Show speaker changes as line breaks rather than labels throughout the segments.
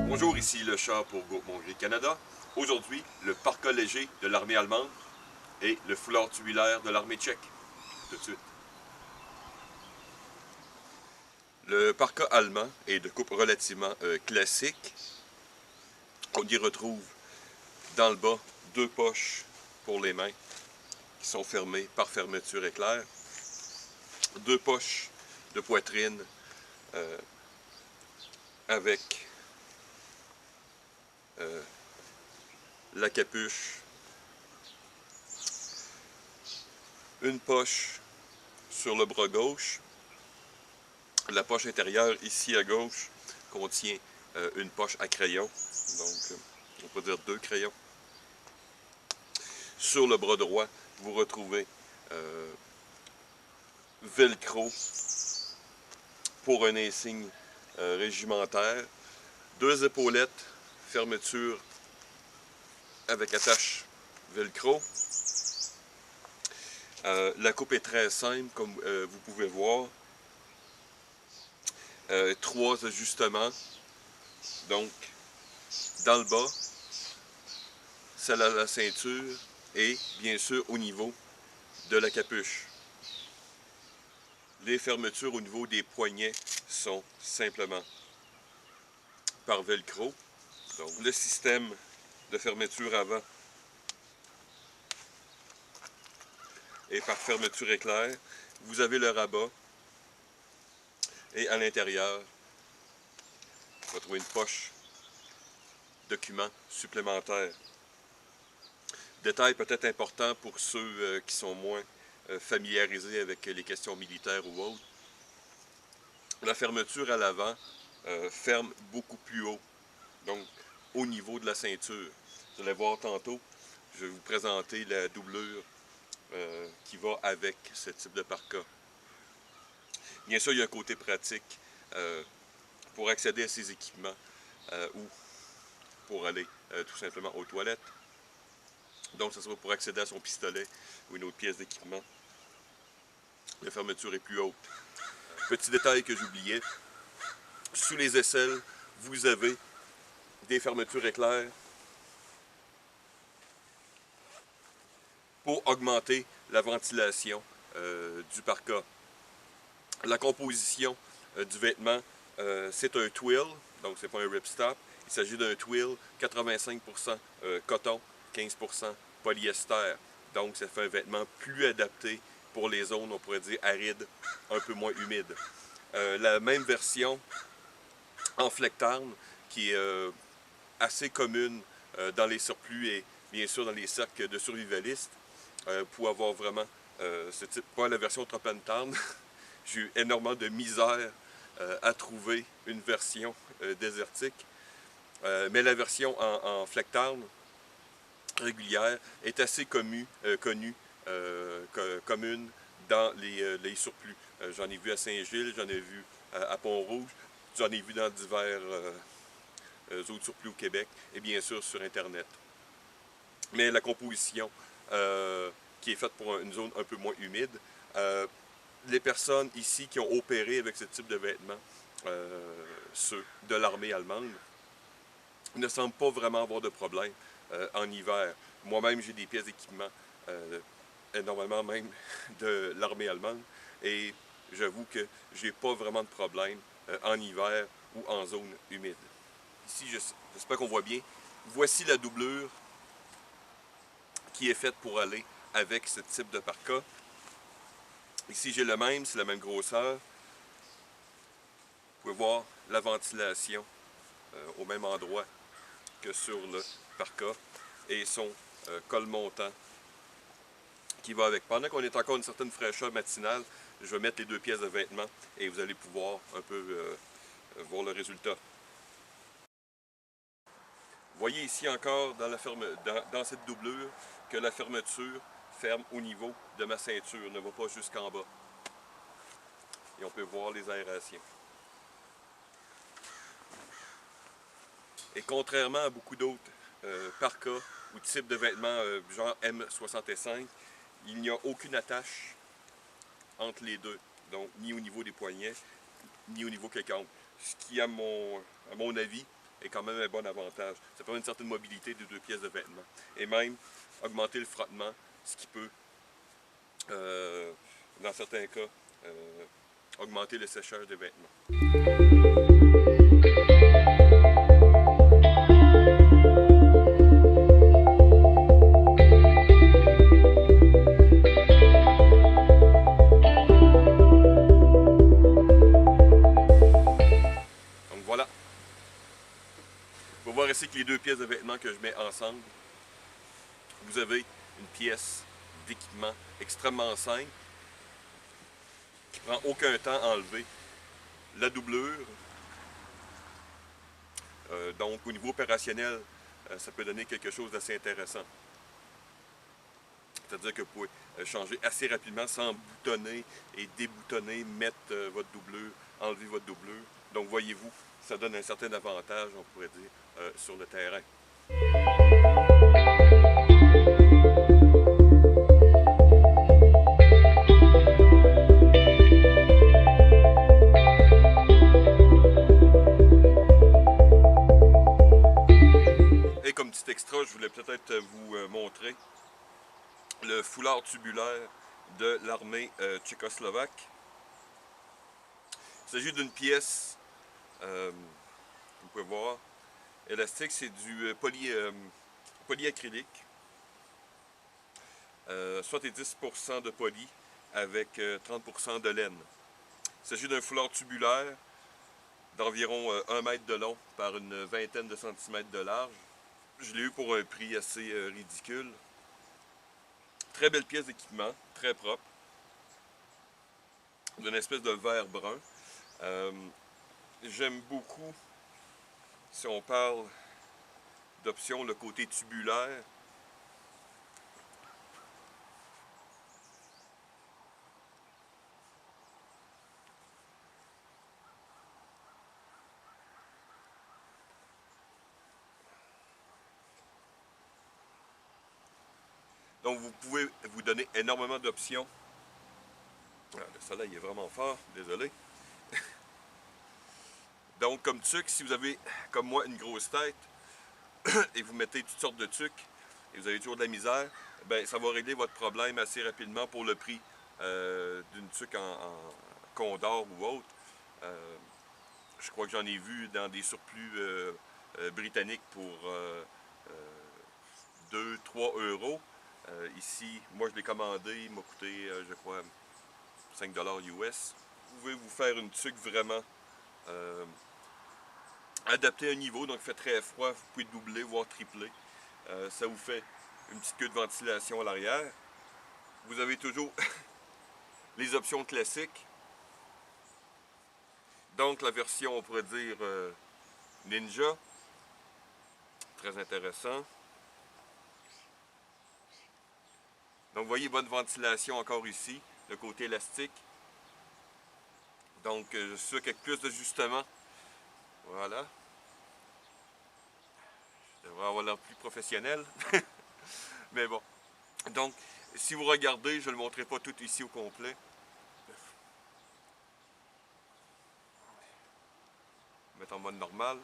Bonjour, ici le chat pour Groupe Canada. Aujourd'hui, le parka léger de l'armée allemande et le foulard tubulaire de l'armée tchèque. Tout de suite. Le parka allemand est de coupe relativement classique. On y retrouve dans le bas deux poches pour les mains qui sont fermées par fermeture éclair. Deux poches de poitrine avec la capuche, une poche sur le bras gauche. La poche intérieure ici à gauche contient une poche à crayon, donc on peut dire deux crayons. Sur le bras droit, vous retrouvez velcro pour un insigne régimentaire, deux épaulettes, fermeture avec attache velcro. La coupe est très simple, comme vous pouvez voir. Trois ajustements. Donc, dans le bas, celle à la ceinture et bien sûr au niveau de la capuche. Les fermetures au niveau des poignets sont simplement par velcro. Donc, le système de fermeture avant est par fermeture éclair. Vous avez le rabat et à l'intérieur, vous retrouvez une poche documents supplémentaires. Détail peut-être important pour ceux qui sont moins familiarisés avec les questions militaires ou autres. La fermeture à l'avant ferme beaucoup plus haut, donc au niveau de la ceinture. Vous allez voir tantôt, je vais vous présenter la doublure qui va avec ce type de parka. Bien sûr, il y a un côté pratique pour accéder à ces équipements ou pour aller tout simplement aux toilettes. Donc, ça sera pour accéder à son pistolet ou une autre pièce d'équipement. La fermeture est plus haute. Petit détail que j'oubliais, sous les aisselles, vous avez des fermetures éclair pour augmenter la ventilation du parka. La composition du vêtement, c'est un twill, donc c'est pas un ripstop. Il s'agit d'un twill 85% coton, 15% polyester. Donc ça fait un vêtement plus adapté pour les zones, on pourrait dire, arides, un peu moins humides. La même version en flectarn, qui est assez commune dans les surplus et bien sûr dans les cercles de survivalistes, pour avoir vraiment ce type, pas la version Tropentarn. J'ai eu énormément de misère à trouver une version désertique. Mais la version en flectarn régulière est assez commune dans les surplus. J'en ai vu à Saint-Gilles, j'en ai vu à Pont-Rouge, j'en ai vu dans divers autres surplus au Québec et bien sûr sur Internet. Mais la composition qui est faite pour une zone un peu moins humide, les personnes ici qui ont opéré avec ce type de vêtements, ceux de l'armée allemande, ne semblent pas vraiment avoir de problème en hiver. Moi-même, j'ai des pièces d'équipement, énormément même de l'armée allemande, et j'avoue que j'ai pas vraiment de problème en hiver ou en zone humide. Ici, j'espère qu'on voit bien. Voici la doublure qui est faite pour aller avec ce type de parka. Ici, j'ai le même, c'est la même grosseur. Vous pouvez voir la ventilation au même endroit que sur le parka et son col montant qui va avec. Pendant qu'on est encore une certaine fraîcheur matinale, je vais mettre les deux pièces de vêtements et vous allez pouvoir un peu voir le résultat. Vous voyez ici encore dans cette doublure que la fermeture ferme au niveau de ma ceinture, ne va pas jusqu'en bas. Et on peut voir les aérations. Et contrairement à beaucoup d'autres parkas ou types de vêtements genre M65, il n'y a aucune attache entre les deux. Donc, ni au niveau des poignets, ni au niveau quelconque. Ce qui, à mon avis, est quand même un bon avantage. Ça permet une certaine mobilité des deux pièces de vêtements. Et même augmenter le frottement, ce qui peut, dans certains cas, augmenter le séchage des vêtements. Donc voilà. Vous voir ici que les deux pièces de vêtements que je mets ensemble, vous avez une pièce d'équipement extrêmement simple, qui prend aucun temps à enlever. La doublure, donc au niveau opérationnel, ça peut donner quelque chose d'assez intéressant. C'est-à-dire que vous pouvez changer assez rapidement sans boutonner et déboutonner, mettre votre doublure, enlever votre doublure. Donc voyez-vous, ça donne un certain avantage, on pourrait dire, sur le terrain. Et comme petit extra, je voulais peut-être vous montrer le foulard tubulaire de l'armée tchécoslovaque. Il s'agit d'une pièce, vous pouvez voir, élastique, c'est du polyacrylique, 70% de poly avec 30% de laine. Il s'agit d'un foulard tubulaire d'environ 1 mètre de long par une vingtaine de centimètres de large. Je l'ai eu pour un prix assez ridicule. Très belle pièce d'équipement, très propre, d'une espèce de vert brun. J'aime beaucoup, si on parle d'options, le côté tubulaire. Donc vous pouvez vous donner énormément d'options. Le soleil est vraiment fort, désolé. Donc comme tuque, si vous avez, comme moi, une grosse tête, et vous mettez toutes sortes de tuques, et vous avez toujours de la misère, ben, ça va régler votre problème assez rapidement pour le prix d'une tuque en Condor ou autre. Je crois que j'en ai vu dans des surplus britanniques pour 2-3 euros. Ici, moi je l'ai commandé, il m'a coûté, je crois, 5 $ US. Vous pouvez vous faire une tuque vraiment adaptée à un niveau, donc il fait très froid, vous pouvez doubler, voire tripler. Ça vous fait une petite queue de ventilation à l'arrière. Vous avez toujours les options classiques. Donc la version, on pourrait dire, Ninja. Très intéressant. Donc vous voyez, bonne ventilation encore ici, le côté élastique. Donc je suis sûr qu'avec plus d'ajustements, voilà. Je devrais avoir l'air plus professionnel. Mais bon. Donc, si vous regardez, je ne le montrerai pas tout ici au complet. Mettre en mode normal.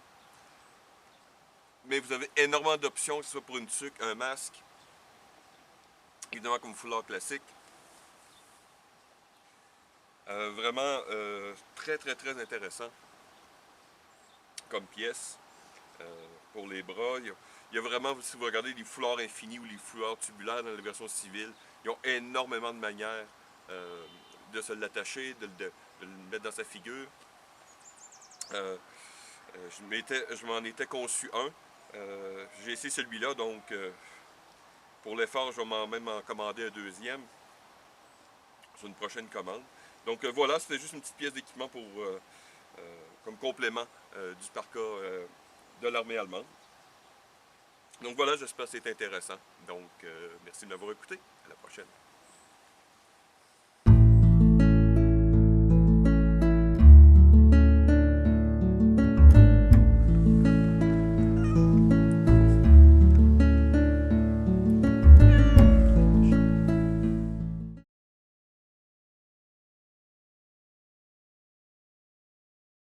Mais vous avez énormément d'options, que ce soit pour une tuque, un masque. Évidemment comme foulard classique. Vraiment très intéressant comme pièce. Pour les bras, il y a vraiment, si vous regardez les foulards infinis ou les foulards tubulaires dans la version civile, ils ont énormément de manières de se l'attacher, de le mettre dans sa figure. Je m'en étais conçu un. J'ai essayé celui-là, donc pour l'effort, je vais même en commander un deuxième sur une prochaine commande. Donc voilà, c'était juste une petite pièce d'équipement pour comme complément du parka de l'armée allemande. Donc voilà, j'espère que c'est intéressant. Donc merci de m'avoir écouté. À la prochaine.